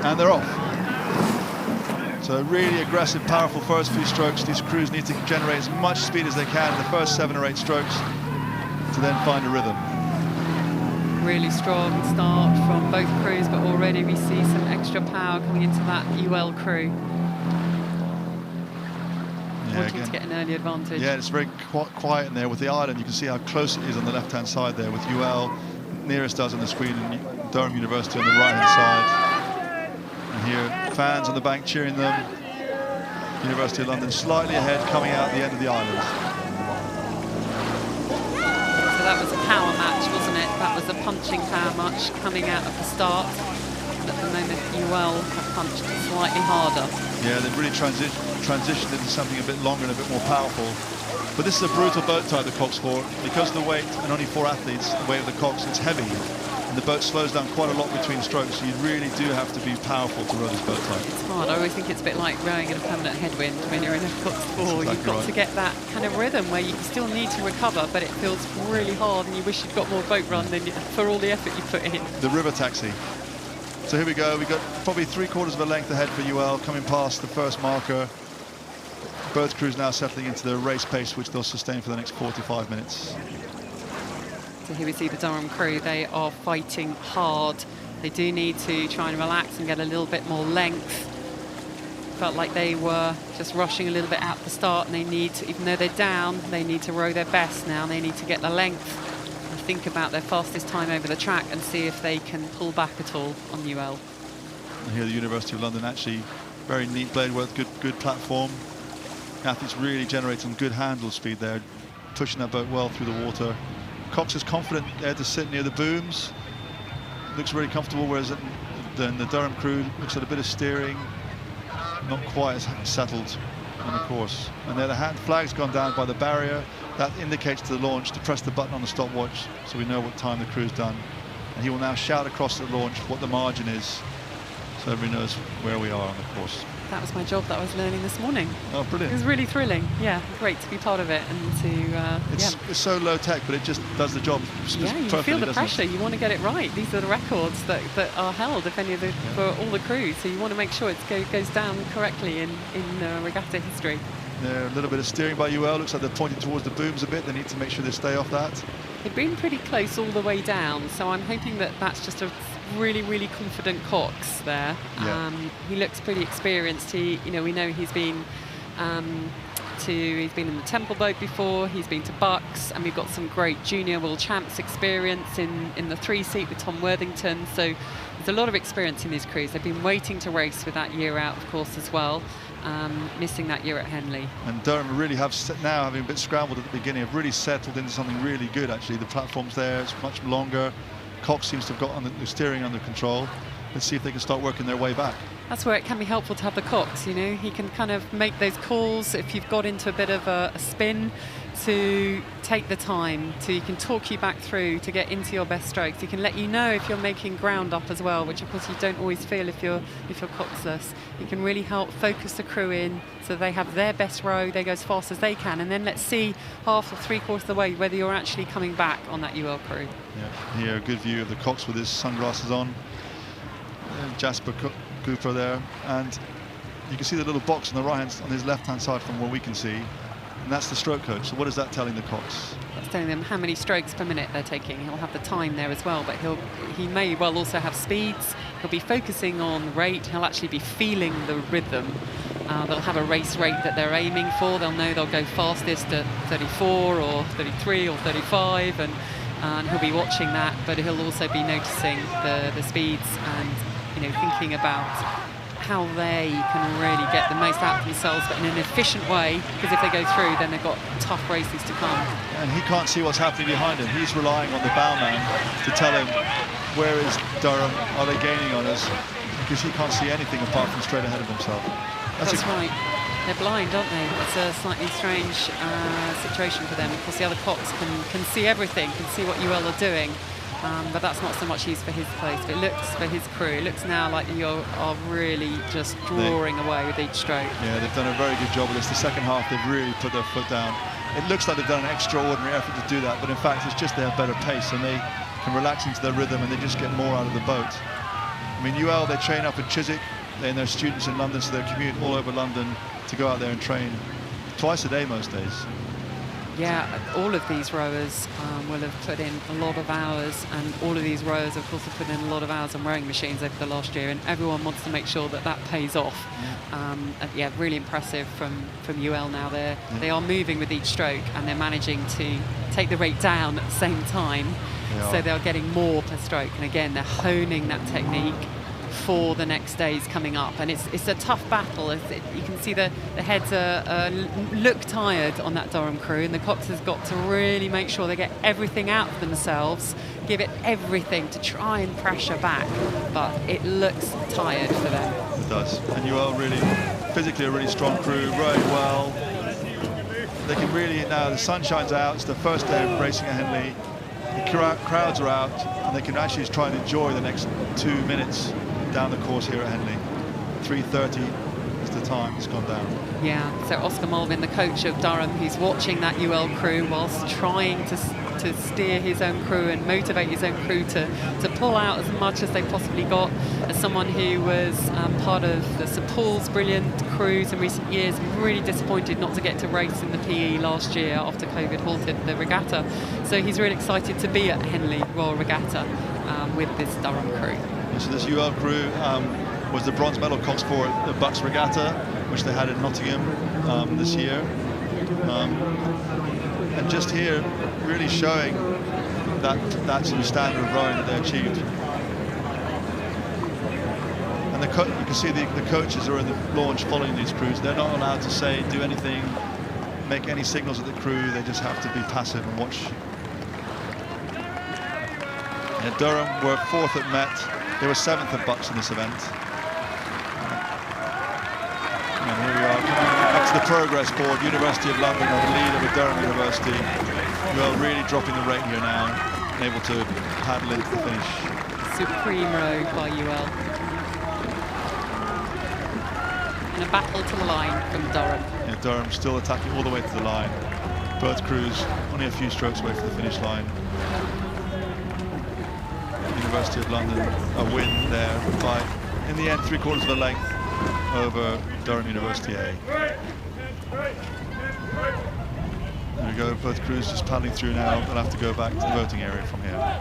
And they're off. So really aggressive, powerful first few strokes. These crews need to generate as much speed as they can in the first 7 or 8 strokes to then find a rhythm. Really strong start from both crews, but already we see some extra power coming into that UL crew. Yeah, Wanting again, to get an early advantage. Yeah, it's very quiet in there with the island. You can see how close it is on the left-hand side there, with UL nearest us on the screen and Durham University on the right-hand side. And here, fans on the bank cheering them. University of London slightly ahead, coming out the end of the island. So that was a power match, wasn't it? That was a punching power match coming out of the start. At the moment, UL have punched slightly harder. Yeah, they've really transitioned into something a bit longer and a bit more powerful. But this is a brutal boat type, the Coxswain. Because of the weight, and only 4 athletes, the weight of the Cox, it's heavy. And the boat slows down quite a lot between strokes, so you really do have to be powerful to row this boat type. It's hard. I always think it's a bit like rowing in a permanent headwind when you're in a Coxswain. Exactly You've got to get that kind of rhythm where you still need to recover, but it feels really hard and you wish you'd got more boat run than for all the effort you put in. The river taxi. So here we go. We've got probably 3/4 of a length ahead for UL, coming past the first marker. Both crews now settling into their race pace, which they'll sustain for the next 45 minutes. So here we see the Durham crew. They are fighting hard. They do need to try and relax and get a little bit more length. Felt like they were just rushing a little bit at the start, and they need to, even though they're down, they need to row their best now. They need to get the length and think about their fastest time over the track and see if they can pull back at all on UL. And here the University of London, actually very neat blade work, good platform. Athletes really generating good handle speed there, pushing that boat well through the water. Cox is confident there to sit near the booms. Looks really comfortable, whereas then the Durham crew looks at a bit of steering, not quite as settled on the course. And there the hand flag's gone down by the barrier. That indicates to the launch to press the button on the stopwatch, so we know what time the crew's done. And he will now shout across the launch what the margin is, so everybody knows where we are on the course. That was my job that I was learning this morning. Oh, brilliant. It was really thrilling. Yeah, great to be part of it and to, It's so low tech, but it just does the job yeah, you feel the pressure. You want to get it right. These are the records that are held, if any of the, for all the crews. So you want to make sure it goes down correctly in regatta history. There, a little bit of steering by UL. Looks like they're pointing towards the booms a bit. They need to make sure they stay off that. They've been pretty close all the way down, so I'm hoping that that's just a really confident Cox there. Yeah. He looks pretty experienced. We know he's been he's been in the Temple boat before. He's been to Bucks, and we've got some great junior world champs experience in the 3-seat with Tom Worthington. So there's a lot of experience in these crews. They've been waiting to race with that year out, of course, as well. Missing that year at Henley. And Durham really have, now having a bit scrambled at the beginning, have really settled into something really good, actually. The platform's there, it's much longer. Cox seems to have got the steering under control. Let's see if they can start working their way back. That's where it can be helpful to have the Cox, he can kind of make those calls if you've got into a bit of a spin, to take the time, he can talk you back through to get into your best strokes. He can let you know if you're making ground up as well, which of course you don't always feel if you're Coxless. He can really help focus the crew in so they have their best row, they go as fast as they can, and then let's see half or 3/4 of the way whether you're actually coming back on that UL crew. Yeah, here a good view of the Cox with his sunglasses on. Jasper Cooper there, and you can see the little box on the right hand, on his left hand side from what we can see, and that's the stroke coach. So what is that telling the Cox? That's telling them how many strokes per minute they're taking. He'll have the time there as well, but he may well also have speeds. He'll be focusing on rate. He'll actually be feeling the rhythm. They'll have a race rate that they're aiming for. They'll know they'll go fastest at 34 or 33 or 35, and he'll be watching that, but he'll also be noticing the speeds and thinking about how they can really get the most out of themselves, but in an efficient way, because if they go through, then they've got tough races to come. And he can't see what's happening behind him. He's relying on the bowman to tell him, where is Durham, are they gaining on us? Because he can't see anything apart from straight ahead of himself. That's right. They're blind, aren't they? It's a slightly strange situation for them. Of course, the other Cox can see everything, can see what UL are doing. But that's not so much used for his place, but it looks for his crew. It looks now like you are really just drawing away with each stroke. Yeah, they've done a very good job of this. The second half, they've really put their foot down. It looks like they've done an extraordinary effort to do that, but in fact, it's just they have better pace and they can relax into their rhythm and they just get more out of the boat. mean, UL, they train up in Chiswick, and their students in London, so they commute all over London to go out there and train twice a day most days. Yeah, all of these rowers will have put in a lot of hours, and all of these rowers, of course, have put in a lot of hours on rowing machines over the last year, and everyone wants to make sure that that pays off. Yeah, really impressive from UL now. They are moving with each stroke, and they're managing to take the rate down at the same time, so they're getting more per stroke. And again, they're honing that technique for the next days coming up, and it's a tough battle. You can see the heads look tired on that Durham crew, and the Cox has got to really make sure they get everything out of themselves, give it everything to try and pressure back, but it looks tired for them. It does. And UL really, physically a really strong crew, rowing well. They can really, now the sun shines out, it's the first day of racing at Henley, the crowds are out, and they can actually try and enjoy the next 2 minutes down the course here at Henley. 3:30 is the time it's gone down. Yeah, so Oscar Mulvin, the coach of Durham, he's watching that UL crew whilst trying to steer his own crew and motivate his own crew to pull out as much as they possibly got. As someone who was part of the St Paul's brilliant crews in recent years, really disappointed not to get to race in the PE last year after COVID halted the regatta. So he's really excited to be at Henley Royal Regatta with this Durham crew. So this UL crew was the bronze medal Cox for the Bucks Regatta, which they had in Nottingham this year. And just here, really showing that sort of standard of rowing that they achieved. And you can see the coaches are in the launch following these crews. They're not allowed to say, do anything, make any signals at the crew. They just have to be passive and watch. And Durham were 4th at Met. They were 7th at Bucks in this event. And here we are coming up to the progress board, University of London on the lead over Durham University. UL really dropping the rate here now, able to paddle into the finish. Supreme row by UL. And a battle to the line from Durham. Yeah, Durham still attacking all the way to the line. Both crews only a few strokes away from the finish line. University of London a win there by, in the end, 3/4 of a length over Durham University A. There we go, both crews just paddling through now. They'll have to go back to the voting area from here.